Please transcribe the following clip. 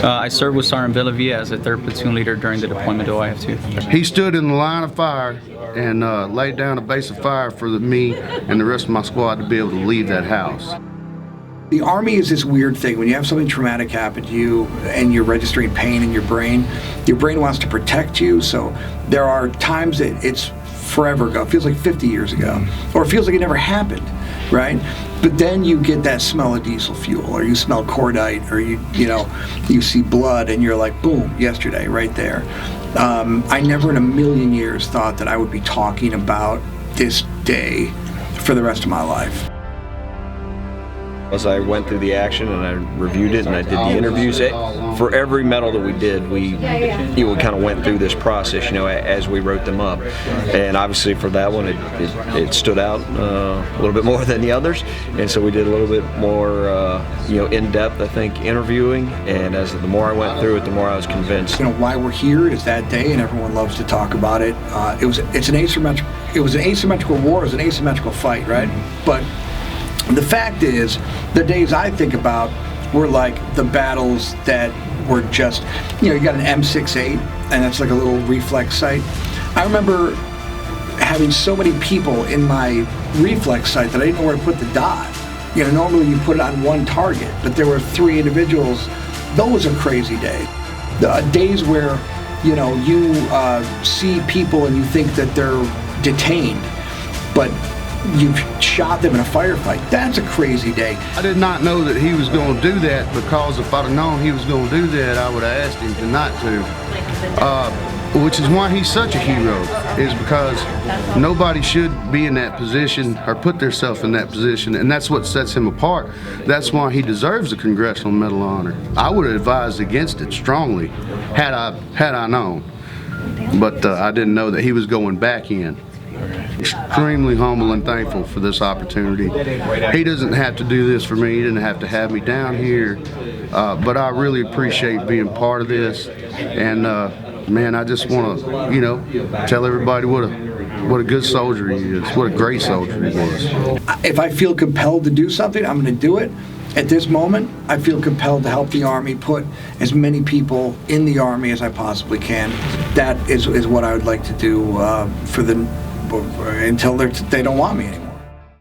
I served with Sergeant Bellavia as a 3rd platoon leader during the deployment to OIF2. He stood in the line of fire and laid down a base of fire for me and the rest of my squad to be able to leave that house. The Army is this weird thing. When you have something traumatic happen to you and you're registering pain in your brain wants to protect you. So there are times that it's forever ago. It feels like 50 years ago. Or it feels like it never happened, right? But then you get that smell of diesel fuel, or you smell cordite, or you see blood and you're like, boom, yesterday, right there. I never in a million years thought that I would be talking about this day for the rest of my life. As I went through the action and I reviewed it and I did the interviews, for every medal that we did, we kind of went through this process, as we wrote them up. And obviously for that one, it stood out a little bit more than the others. And so we did a little bit more, in-depth, I think, interviewing. And as the more I went through it, the more I was convinced. Why we're here is that day, and everyone loves to talk about it. It was an asymmetrical war, it was an asymmetrical fight, right? But the fact is, the days I think about were like the battles that were just, you got an M68, and that's like a little reflex sight. I remember having so many people in my reflex sight that I didn't know where to put the dot. Normally you put it on one target, but there were 3 individuals. Those are crazy days. The days where, you see people and you think that they're detained, but you've shot them in a firefight. That's a crazy day. I did not know that he was going to do that, because if I'd have known he was going to do that, I would have asked him to not to. Which is why he's such a hero, is because nobody should be in that position or put themselves in that position, and that's what sets him apart. That's why he deserves the Congressional Medal of Honor. I would have advised against it strongly had I known, but I didn't know that he was going back in. Extremely humble and thankful for this opportunity. He doesn't have to do this for me. He didn't have to have me down here, but I really appreciate being part of this. And man, I just want to, tell everybody what a good soldier he is, what a great soldier he was. If I feel compelled to do something, I'm going to do it. At this moment, I feel compelled to help the Army put as many people in the Army as I possibly can. That is what I would like to do until they don't want me anymore.